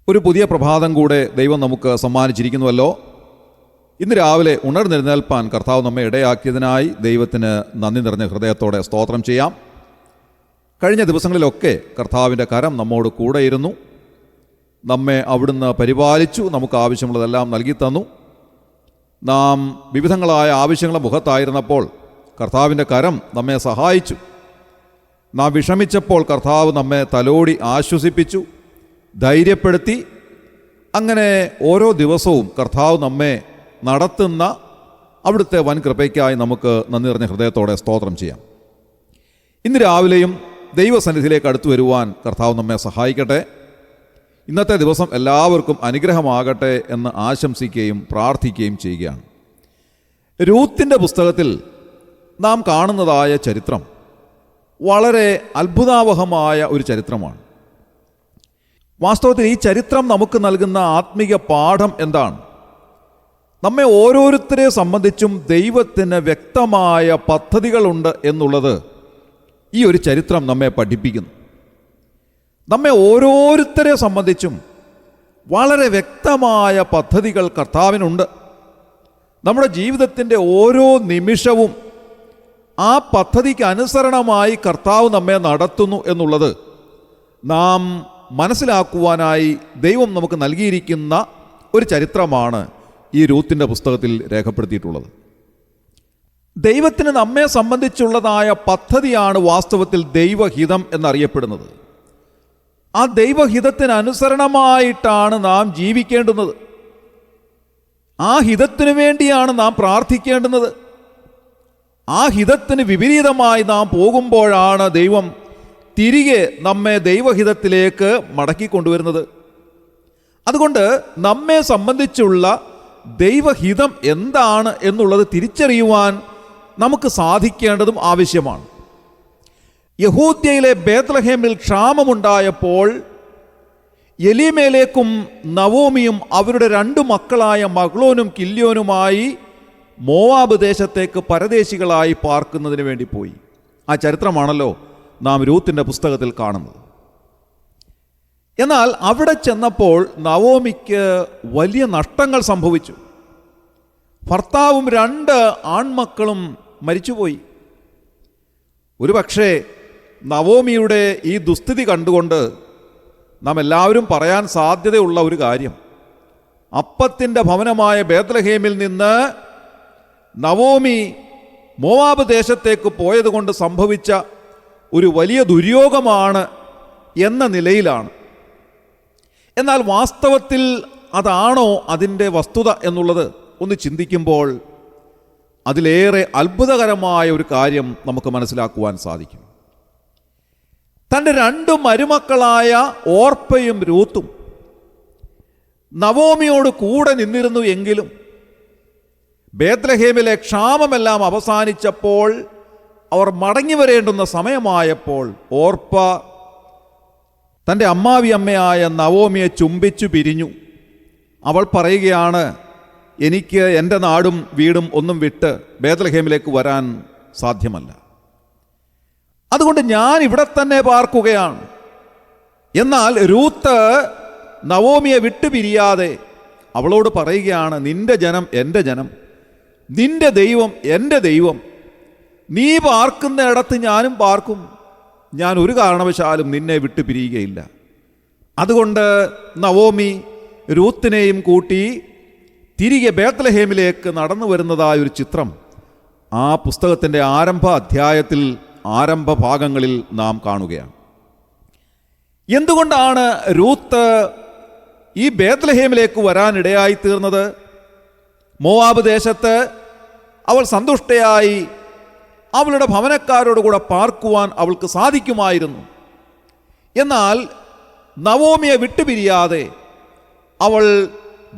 ഒരു പുതിയ പ്രഭാതം കൂടെ ദൈവം നമുക്ക് സമ്മാനിച്ചിരിക്കുന്നുവല്ലോ. ഇന്ന് രാവിലെ ഉണർന്നെഴുന്നേൽപ്പാൻ കർത്താവ് നമ്മെ ഇടയാക്കിയതിനായി ദൈവത്തിന് നന്ദി നിറഞ്ഞ ഹൃദയത്തോടെ സ്തോത്രം ചെയ്യാം. കഴിഞ്ഞ ദിവസങ്ങളിലൊക്കെ കർത്താവിൻ്റെ കരം നമ്മോട് കൂടെയിരുന്നു. നമ്മെ അവിടുന്ന് പരിപാലിച്ചു, നമുക്ക് ആവശ്യമുള്ളതെല്ലാം നൽകി തന്നു. നാം വിവിധങ്ങളായ ആവശ്യങ്ങളുടെ മുഖത്തായിരുന്നപ്പോൾ കർത്താവിൻ്റെ കരം നമ്മെ സഹായിച്ചു. നാം വിഷമിച്ചപ്പോൾ കർത്താവ് നമ്മെ തലോടി ആശ്വസിപ്പിച്ചു, ധൈര്യപ്പെടുത്തി. അങ്ങനെ ഓരോ ദിവസവും കർത്താവ് നമ്മെ നടത്തുന്ന അവിടുത്തെ വൻ കൃപയ്ക്കായി നമുക്ക് നന്ദി നിറഞ്ഞ ഹൃദയത്തോടെ സ്തോത്രം ചെയ്യാം. ഇന്ന് രാവിലെയും ദൈവസന്നിധിയിലേക്ക് അടുത്തു വരുവാൻ കർത്താവ് നമ്മെ സഹായിക്കട്ടെ. ഇന്നത്തെ ദിവസം എല്ലാവർക്കും അനുഗ്രഹമാകട്ടെ എന്ന് ആശംസിക്കുകയും പ്രാർത്ഥിക്കുകയും ചെയ്യുകയാണ്. രൂത്തിൻ്റെ പുസ്തകത്തിൽ നാം കാണുന്നതായ ചരിത്രം വളരെ അത്ഭുതാവഹമായ ഒരു ചരിത്രമാണ്. വാസ്തവത്തിൽ ഈ ചരിത്രം നമുക്ക് നൽകുന്ന ആത്മീയ പാഠം എന്താണ്? നമ്മെ ഓരോരുത്തരെ സംബന്ധിച്ചും ദൈവത്തിന് വ്യക്തമായ പദ്ധതികളുണ്ട് എന്നുള്ളത് ഈ ഒരു ചരിത്രം നമ്മെ പഠിപ്പിക്കുന്നു. നമ്മെ ഓരോരുത്തരെ സംബന്ധിച്ചും വളരെ വ്യക്തമായ പദ്ധതികൾ കർത്താവിനുണ്ട്. നമ്മുടെ ജീവിതത്തിൻ്റെ ഓരോ നിമിഷവും ആ പദ്ധതിക്ക് അനുസരണമായി കർത്താവ് നമ്മെ നടത്തുന്നു എന്നുള്ളത് നാം മനസ്സിലാക്കുവാനായി ദൈവം നമുക്ക് നൽകിയിരിക്കുന്ന ഒരു ചരിത്രമാണ് ഈ രൂത്തിൻ്റെ പുസ്തകത്തിൽ രേഖപ്പെടുത്തിയിട്ടുള്ളത്. ദൈവത്തിന് നമ്മെ സംബന്ധിച്ചുള്ളതായ പദ്ധതിയാണ് വാസ്തവത്തിൽ ദൈവഹിതം എന്നറിയപ്പെടുന്നത്. ആ ദൈവഹിതത്തിന് അനുസരണമായിട്ടാണ് നാം ജീവിക്കേണ്ടുന്നത്. ആ ഹിതത്തിന് വേണ്ടിയാണ് നാം പ്രാർത്ഥിക്കേണ്ടുന്നത്. ആ ഹിതത്തിന് വിപരീതമായി നാം പോകുമ്പോഴാണ് ദൈവം തിരികെ നമ്മെ ദൈവഹിതത്തിലേക്ക് മടക്കിക്കൊണ്ടുവരുന്നത്. അതുകൊണ്ട് നമ്മെ സംബന്ധിച്ചുള്ള ദൈവഹിതം എന്താണ് എന്നുള്ളത് തിരിച്ചറിയുവാൻ നമുക്ക് സാധിക്കേണ്ടതും ആവശ്യമാണ്. യഹൂദ്യയിലെ ബേത്ലഹേമിൽ ക്ഷാമമുണ്ടായപ്പോൾ എലീമേലേക്കും നവോമിയും അവരുടെ 2 മക്കളായ മഗ്ലോനും കില്യോനുമായി മോവാബ് ദേശത്തേക്ക് പരദേശികളായി പാർക്കുന്നതിന് വേണ്ടി പോയി. ആ ചരിത്രമാണല്ലോ നാം രൂത്തിൻ്റെ പുസ്തകത്തിൽ കാണുന്നത്. എന്നാൽ അവിടെ ചെന്നപ്പോൾ നവോമിക്ക് വലിയ നഷ്ടങ്ങൾ സംഭവിച്ചു. ഭർത്താവും 2 ആൺമക്കളും മരിച്ചുപോയി. ഒരുപക്ഷേ നവോമിയുടെ ഈ ദുസ്ഥിതി കണ്ടുകൊണ്ട് നാം എല്ലാവരും പറയാൻ സാധ്യതയുള്ള ഒരു കാര്യം, അപ്പത്തിൻ്റെ ഭവനമായ ബേത്ലഹേമിൽ നിന്ന് നവോമി മോവാബ് ദേശത്തേക്ക് പോയതുകൊണ്ട് സംഭവിച്ച ഒരു വലിയ ദുര്യോഗമാണ് എന്ന നിലയിലാണ്. എന്നാൽ വാസ്തവത്തിൽ അതാണോ അതിൻ്റെ വസ്തുത എന്നുള്ളത് ഒന്ന് ചിന്തിക്കുമ്പോൾ അതിലേറെ അത്ഭുതകരമായ ഒരു കാര്യം നമുക്ക് മനസ്സിലാക്കുവാൻ സാധിക്കും. തൻ്റെ 2 മരുമക്കളായ ഓർപ്പയും രൂത്തും നവോമിയോട് കൂടെ നിന്നിരുന്നു. എങ്കിലും ബേത്ലഹേമിലെ ക്ഷാമമെല്ലാം അവസാനിച്ചപ്പോൾ, അവർ മടങ്ങി വരേണ്ടുന്ന സമയമായപ്പോൾ ഓർപ്പ തൻ്റെ അമ്മാവിയമ്മയായ നവോമിയെ ചുംബിച്ചു പിരിഞ്ഞു. അവൾ പറയുകയാണ്, എനിക്ക് എൻ്റെ നാടും വീടും ഒന്നും വിട്ട് ബേത്ലഹേമിലേക്ക് വരാൻ സാധ്യമല്ല. അതുകൊണ്ട് ഞാൻ ഇവിടെ തന്നെ പാർക്കുകയാണ്. എന്നാൽ രൂത്ത് നവോമിയെ വിട്ടുപിരിയാതെ അവളോട് പറയുകയാണ്, നിന്റെ ജനം എൻ്റെ ജനം, നിന്റെ ദൈവം എൻ്റെ ദൈവം. നീ പാർക്കുന്ന ഇടത്ത് ഞാനും പാർക്കും, ഞാൻ ഒരു കാരണവശാലും നിന്നെ വിട്ടു പിരിയുകയില്ല. അതുകൊണ്ട് നവോമി രൂത്തിനെയും കൂട്ടി തിരികെ ബേത്ലഹേമിലേക്ക് നടന്നു വരുന്നതായൊരു ചിത്രം ആ പുസ്തകത്തിൻ്റെ ആരംഭ ഭാഗങ്ങളിൽ നാം കാണുകയാണ്. എന്തുകൊണ്ടാണ് രൂത്ത് ഈ ബേത്ലഹേമിലേക്ക് വരാനിടയായി തീർന്നത്? മോവാബ് ദേശത്ത് അവൾ സന്തുഷ്ടയായി അവളുടെ ഭവനക്കാരോടുകൂടെ പാർക്കുവാൻ അവൾക്ക് സാധിക്കുമായിരുന്നു. എന്നാൽ നവോമിയെ വിട്ടുപിരിയാതെ അവൾ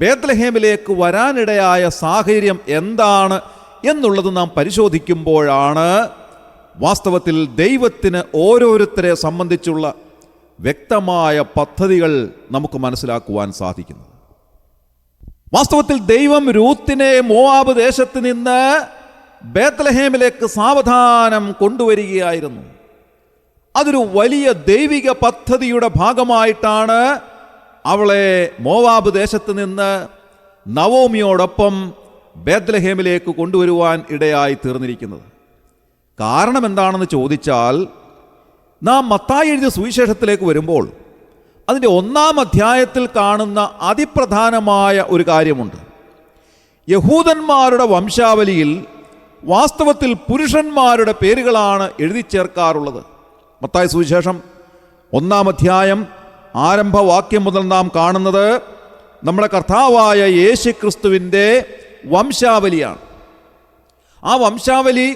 ബേത്ലഹേമിലേക്ക് വരാനിടയായ സാഹചര്യം എന്താണ് എന്നുള്ളത് നാം പരിശോധിക്കുമ്പോഴാണ് വാസ്തവത്തിൽ ദൈവത്തിന് ഓരോരുത്തരെ സംബന്ധിച്ചുള്ള വ്യക്തമായ പദ്ധതികൾ നമുക്ക് മനസ്സിലാക്കുവാൻ സാധിക്കുന്നത്. വാസ്തവത്തിൽ ദൈവം രൂത്തിനെ മോവാബ് ദേശത്ത് നിന്ന് ബേത്ലഹേമിലേക്ക് സാവധാനം കൊണ്ടുവരികയായിരുന്നു. അതൊരു വലിയ ദൈവിക പദ്ധതിയുടെ ഭാഗമായിട്ടാണ് അവളെ മോവാബ് ദേശത്ത് നിന്ന് നവോമിയോടൊപ്പം ബേത്ലഹേമിലേക്ക് കൊണ്ടുവരുവാൻ ഇടയായി തീർന്നിരിക്കുന്നത്. കാരണം എന്താണെന്ന് ചോദിച്ചാൽ, നാം മത്തായി എഴുതിയ സുവിശേഷത്തിലേക്ക് വരുമ്പോൾ അതിൻ്റെ 1-ാം അധ്യായത്തിൽ കാണുന്ന അതിപ്രധാനമായ ഒരു കാര്യമുണ്ട്. യഹൂദന്മാരുടെ വംശാവലിയിൽ വാസ്തവത്തിൽ പുരുഷന്മാരുടെ പേരുകളാണ് എഴുതി ചേർക്കാറുള്ളത്. മത്തായി സുവിശേഷം 1-ാം അധ്യായം ആരംഭവാക്യം മുതൽ നാം കാണുന്നത് നമ്മുടെ കർത്താവായ യേശുക്രിസ്തുവിൻ്റെ വംശാവലിയാണ്. ആ വംശാവലി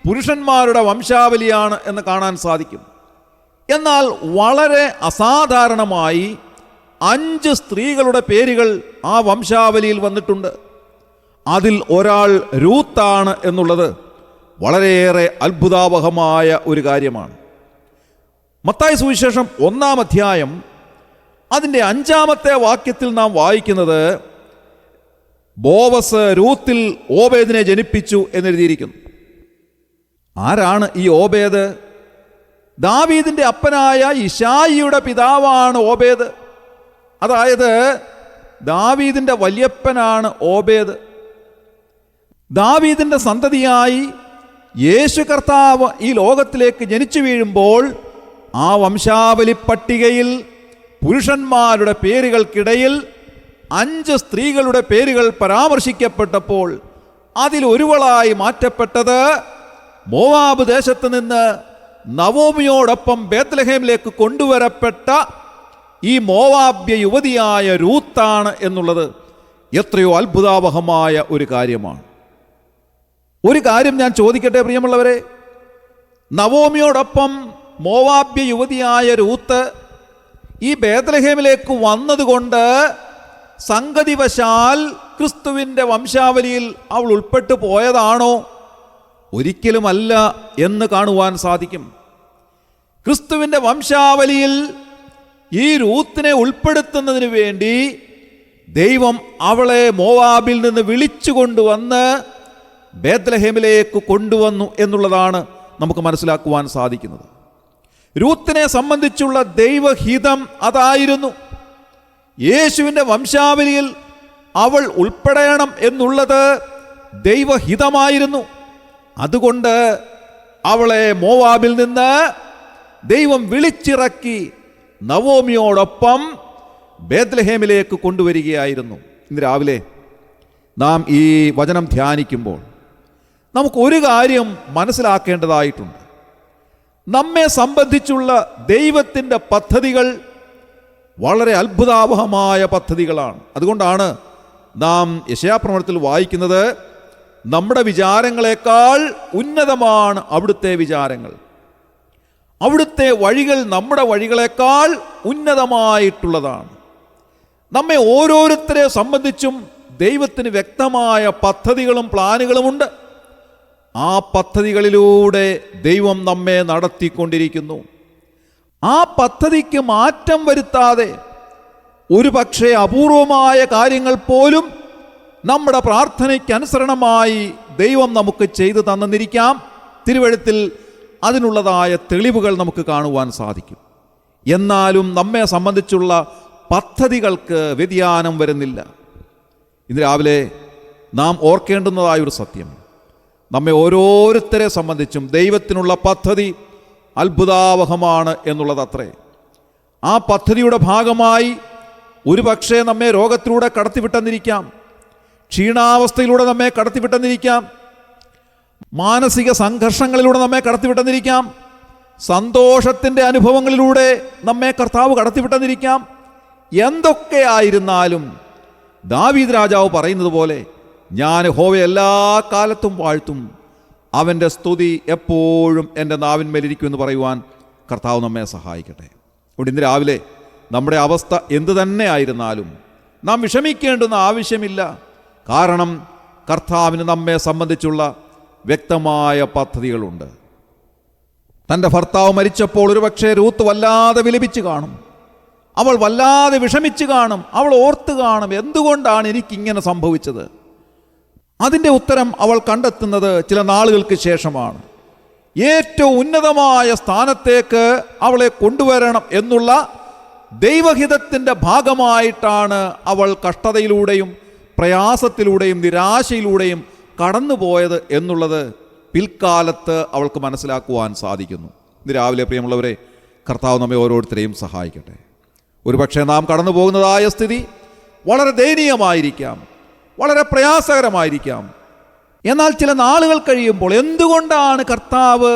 പുരുഷന്മാരുടെ വംശാവലിയാണ് എന്ന് കാണാൻ സാധിക്കും. എന്നാൽ വളരെ അസാധാരണമായി 5 സ്ത്രീകളുടെ പേരുകൾ ആ വംശാവലിയിൽ വന്നിട്ടുണ്ട്. അതിൽ ഒരാൾ രൂത്താണ് എന്നുള്ളത് വളരെയേറെ അത്ഭുതാവഹമായ ഒരു കാര്യമാണ്. മത്തായി സുവിശേഷം 1-ാം അധ്യായം അതിൻ്റെ 5-ാമത്തെ വാക്യത്തിൽ നാം വായിക്കുന്നത്, ബോവസ് രൂത്തിൽ ഓബേദിനെ ജനിപ്പിച്ചു എന്നെഴുതിയിരിക്കുന്നു. ആരാണ് ഈ ഓബേദ്? ദാവീദിൻ്റെ അപ്പനായ ഇശായിയുടെ പിതാവാണ് ഓബേദ്. അതായത് ദാവീദിൻ്റെ വല്യപ്പനാണ് ഓബേദ്. ദാവീദിൻ്റെ സന്തതിയായി യേശു കർത്താവ് ഈ ലോകത്തിലേക്ക് ജനിച്ചു വീഴുമ്പോൾ ആ വംശാവലി പട്ടികയിൽ പുരുഷന്മാരുടെ പേരുകൾക്കിടയിൽ 5 സ്ത്രീകളുടെ പേരുകൾ പരാമർശിക്കപ്പെട്ടപ്പോൾ അതിലൊരുവളായി മാറ്റപ്പെട്ടത് മോവാബ് ദേശത്ത് നിന്ന് നവോമിയോടൊപ്പം ബേത്ലഹേമിലേക്ക് കൊണ്ടുവരപ്പെട്ട ഈ മോവാബ്യ യുവതിയായ രൂത്താണ് എന്നുള്ളത് എത്രയോ അത്ഭുതാവഹമായ ഒരു കാര്യമാണ്. ഒരു കാര്യം ഞാൻ ചോദിക്കട്ടെ പ്രിയമുള്ളവരെ, നവോമിയോടൊപ്പം മോവാബ്യ യുവതിയായ രൂത്ത് ഈ ബേത്ലഹേമിലേക്ക് വന്നതുകൊണ്ട് സംഗതിവശാൽ ക്രിസ്തുവിൻ്റെ വംശാവലിയിൽ അവൾ ഉൾപ്പെട്ടു പോയതാണോ? ഒരിക്കലുമല്ല എന്ന് കാണുവാൻ സാധിക്കും. ക്രിസ്തുവിൻ്റെ വംശാവലിയിൽ ഈ രൂത്തിനെ ഉൾപ്പെടുത്തുന്നതിന് വേണ്ടി ദൈവം അവളെ മോവാബിൽ നിന്ന് വിളിച്ചു കൊണ്ടുവന്ന് ബേത്ലഹേമിലേക്ക് കൊണ്ടുവന്നു എന്നുള്ളതാണ് നമുക്ക് മനസ്സിലാക്കുവാൻ സാധിക്കുന്നത്. രൂത്തിനെ സംബന്ധിച്ചുള്ള ദൈവഹിതം അതായിരുന്നു. യേശുവിൻ്റെ വംശാവലിയിൽ അവൾ ഉൾപ്പെടണം എന്നുള്ളത് ദൈവഹിതമായിരുന്നു. അതുകൊണ്ട് അവളെ മോവാബിൽ നിന്ന് ദൈവം വിളിച്ചിറക്കി നവോമിയോടൊപ്പം ബേത്ലഹേമിലേക്ക് കൊണ്ടുവരികയായിരുന്നു. ഇന്ന് രാവിലെ നാം ഈ വചനം ധ്യാനിക്കുമ്പോൾ നമുക്കൊരു കാര്യം മനസ്സിലാക്കേണ്ടതായിട്ടുണ്ട്. നമ്മെ സംബന്ധിച്ചുള്ള ദൈവത്തിൻ്റെ പദ്ധതികൾ വളരെ അത്ഭുതാവഹമായ പദ്ധതികളാണ്. അതുകൊണ്ടാണ് നാം യെശയ്യാപ്രവചനത്തിൽ വായിക്കുന്നത്, നമ്മുടെ വിചാരങ്ങളെക്കാൾ ഉന്നതമാണ് അവിടുത്തെ വിചാരങ്ങൾ, അവിടുത്തെ വഴികൾ നമ്മുടെ വഴികളെക്കാൾ ഉന്നതമായിട്ടുള്ളതാണ്. നമ്മെ ഓരോരുത്തരെ സംബന്ധിച്ചും ദൈവത്തിന് വ്യക്തമായ പദ്ധതികളും പ്ലാനുകളുമുണ്ട്. ആ പദ്ധതികളിലൂടെ ദൈവം നമ്മെ നടത്തിക്കൊണ്ടിരിക്കുന്നു. ആ പദ്ധതിക്ക് മാറ്റം വരുത്താതെ ഒരു പക്ഷേ അപൂർവമായ കാര്യങ്ങൾ പോലും നമ്മുടെ പ്രാർത്ഥനയ്ക്ക് അനുസരണമായി ദൈവം നമുക്ക് ചെയ്തു തന്നിരിക്കാം. തിരുവെഴുത്തിൽ അതിനുള്ളതായ തെളിവുകൾ നമുക്ക് കാണുവാൻ സാധിക്കും. എന്നാലും നമ്മെ സംബന്ധിച്ചുള്ള പദ്ധതികൾക്ക് വ്യതിയാനം വരുന്നില്ല. ഇന്ന് രാവിലെ നാം ഓർക്കേണ്ടുന്നതായൊരു സത്യം, നമ്മെ ഓരോരുത്തരെ സംബന്ധിച്ചും ദൈവത്തിനുള്ള പദ്ധതി അത്ഭുതാവഹമാണ് എന്നുള്ളതത്രേ. ആ പദ്ധതിയുടെ ഭാഗമായി ഒരുപക്ഷെ നമ്മെ രോഗത്തിലൂടെ കടത്തിവിട്ടെന്നിരിക്കാം, ക്ഷീണാവസ്ഥയിലൂടെ നമ്മെ കടത്തിവിട്ടെന്നിരിക്കാം, മാനസിക സംഘർഷങ്ങളിലൂടെ നമ്മെ കടത്തിവിട്ടെന്നിരിക്കാം, സന്തോഷത്തിൻ്റെ അനുഭവങ്ങളിലൂടെ നമ്മെ കർത്താവ് കടത്തിവിട്ടെന്നിരിക്കാം. എന്തൊക്കെ ആയിരുന്നാലും ദാവീദ് രാജാവ് പറയുന്നത് പോലെ, ഞാൻ യഹോവയെ എല്ലാ കാലത്തും വാഴ്ത്തും, അവൻ്റെ സ്തുതി എപ്പോഴും എൻ്റെ നാവിന്മേലിരിക്കും എന്ന് പറയുവാൻ കർത്താവ് നമ്മെ സഹായിക്കട്ടെ. അതുകൊണ്ട് ഇന്ന് രാവിലെ നമ്മുടെ അവസ്ഥ എന്തു തന്നെ ആയിരുന്നാലും നാം വിഷമിക്കേണ്ടുന്ന ആവശ്യമില്ല. കാരണം കർത്താവിന് നമ്മെ സംബന്ധിച്ചുള്ള വ്യക്തമായ പദ്ധതികളുണ്ട്. തൻ്റെ ഭർത്താവ് മരിച്ചപ്പോൾ ഒരുപക്ഷെ രൂത്ത് വല്ലാതെ വിലപിച്ച് കാണും, അവൾ വല്ലാതെ വിഷമിച്ച് കാണും, അവൾ ഓർത്ത് കാണും, എന്തുകൊണ്ടാണ് എനിക്കിങ്ങനെ സംഭവിച്ചത്. അതിൻ്റെ ഉത്തരം അവൾ കണ്ടെത്തുന്നത് ചില നാളുകൾക്ക് ശേഷമാണ്. ഏറ്റവും ഉന്നതമായ സ്ഥാനത്തേക്ക് അവളെ കൊണ്ടുവരണം എന്നുള്ള ദൈവഹിതത്തിൻ്റെ ഭാഗമായിട്ടാണ് അവൾ കഷ്ടതയിലൂടെയും പ്രയാസത്തിലൂടെയും നിരാശയിലൂടെയും കടന്നുപോയത് എന്നുള്ളത് പിൽക്കാലത്ത് അവൾക്ക് മനസ്സിലാക്കുവാൻ സാധിക്കുന്നു. ഇന്ന് രാവിലെ പ്രിയമുള്ളവരെ, കർത്താവ് നമ്മെ ഓരോരുത്തരെയും സഹായിക്കട്ടെ. ഒരുപക്ഷെ നാം കടന്നു പോകുന്നതായ സ്ഥിതി വളരെ ദയനീയമായിരിക്കാം, വളരെ പ്രയാസകരമായിരിക്കാം. എന്നാൽ ചില നാളുകൾ കഴിയുമ്പോൾ എന്തുകൊണ്ടാണ് കർത്താവ്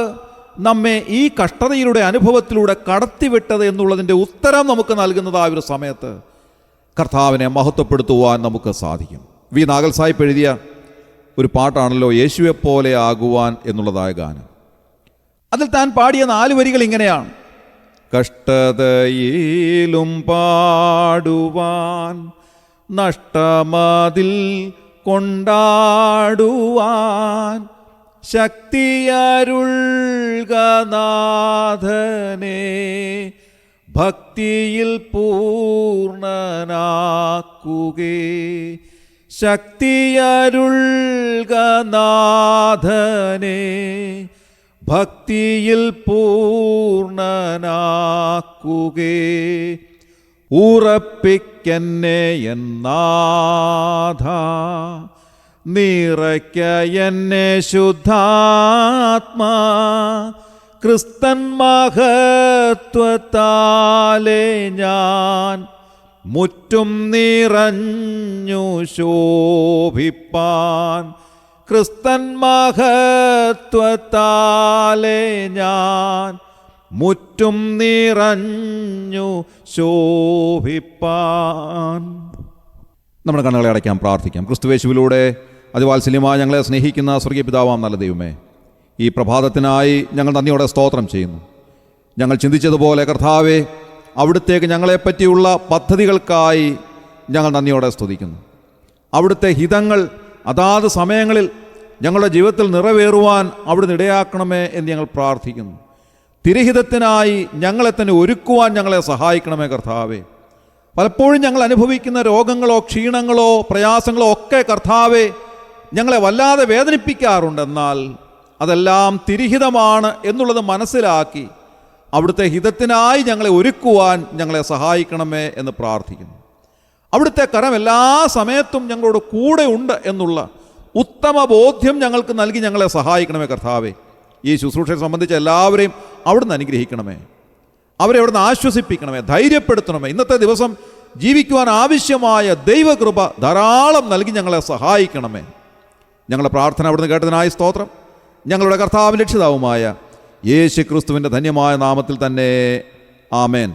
നമ്മെ ഈ കഷ്ടതയിലൂടെ അനുഭവത്തിലൂടെ കടത്തിവിട്ടത് എന്നുള്ളതിൻ്റെ ഉത്തരം നമുക്ക് നൽകുന്നതായ ഒരു സമയത്ത് കർത്താവിനെ മഹത്വപ്പെടുത്തുവാൻ നമുക്ക് സാധിക്കും. വി നാഗൽ സാഹിബ് എഴുതിയ ഒരു പാട്ടാണല്ലോ യേശുവെപ്പോലെ ആകുവാൻ എന്നുള്ളതായ ഗാനം. അതിൽ താൻ പാടിയ 4 വരികൾ ഇങ്ങനെയാണ്: കഷ്ടതയിലും പാടുവാൻ, നഷ്ടമതിൽ കൊണ്ടാടുവാൻ, ശക്തിയരുൾഗനാഥനെ ഭക്തിയിൽ പൂർണ്ണനാക്കുകേ, ശക്തിയരുൾഗനാഥനെ ഭക്തിയിൽ പൂർണ്ണനാക്കുകേ, ഉറപ്പിക്കെന്നെ എന്നാഥ, നിറയ്ക്ക എന്നെ ശുദ്ധാത്മാ, ക്രിസ്തൻ മഹത്വത്താലെ ഞാൻ മുറ്റും നിറഞ്ഞു ശോഭിപ്പാൻ, ക്രിസ്തൻ മഹത്വത്താലെ ഞാൻ മുറ്റും നിറഞ്ഞു ശോഭിപ്പാൻ. നമ്മുടെ കണ്ണുകളെ അടയ്ക്കാം, പ്രാർത്ഥിക്കാം. ക്രിസ്തുവേശുവിലൂടെ അതിവാത്സല്യമായി ഞങ്ങളെ സ്നേഹിക്കുന്ന സ്വർഗീയ പിതാവാം നല്ല ദൈവമേ, ഈ പ്രഭാതത്തിനായി ഞങ്ങൾ നന്ദിയോടെ സ്തോത്രം ചെയ്യുന്നു. ഞങ്ങൾ ചിന്തിച്ചതുപോലെ കർത്താവേ, അവിടുത്തേക്ക് ഞങ്ങളെപ്പറ്റിയുള്ള പദ്ധതികൾക്കായി ഞങ്ങൾ നന്ദിയോടെ സ്തുതിക്കുന്നു. അവിടുത്തെ ഹിതങ്ങൾ അതാത് സമയങ്ങളിൽ ഞങ്ങളുടെ ജീവിതത്തിൽ നിറവേറുവാൻ അവിടുന്ന് ഇടയാക്കണമേ എന്ന് ഞങ്ങൾ പ്രാർത്ഥിക്കുന്നു. തിരുഹിതത്തിനായി ഞങ്ങളെ തന്നെ ഒരുക്കുവാൻ ഞങ്ങളെ സഹായിക്കണമേ കർത്താവേ. പലപ്പോഴും ഞങ്ങൾ അനുഭവിക്കുന്ന രോഗങ്ങളോ ക്ഷീണങ്ങളോ പ്രയാസങ്ങളോ ഒക്കെ കർത്താവേ ഞങ്ങളെ വല്ലാതെ വേദനിപ്പിക്കാറുണ്ട്. എന്നാൽ അതെല്ലാം തിരുഹിതമാണ് എന്നുള്ളത് മനസ്സിലാക്കി അവിടുത്തെ ഹിതത്തിനായി ഞങ്ങളെ ഒരുക്കുവാൻ ഞങ്ങളെ സഹായിക്കണമേ എന്ന് പ്രാർത്ഥിക്കുന്നു. അവിടുത്തെ കരം എല്ലാ സമയത്തും ഞങ്ങളോട് കൂടെ ഉണ്ട് എന്നുള്ള ഉത്തമ ബോധ്യം ഞങ്ങൾക്ക് നൽകി ഞങ്ങളെ സഹായിക്കണമേ കർത്താവേ. ഈ ശുശ്രൂഷയെ സംബന്ധിച്ച് എല്ലാവരെയും അവിടുന്ന് അനുഗ്രഹിക്കണമേ, അവരെ അവിടുന്ന് ആശ്വസിപ്പിക്കണമേ, ധൈര്യപ്പെടുത്തണമേ. ഇന്നത്തെ ദിവസം ജീവിക്കുവാൻ ആവശ്യമായ ദൈവകൃപ ധാരാളം നൽകി ഞങ്ങളെ സഹായിക്കണമേ. ഞങ്ങളുടെ പ്രാർത്ഥന അവിടുന്ന് കേട്ടതിനായി സ്തോത്രം. ഞങ്ങളുടെ കർത്താവിൻ്റെ രക്ഷിതാവുമായ യേശു ക്രിസ്തുവിൻ്റെ ധന്യമായ നാമത്തിൽ തന്നെ ആമേൻ.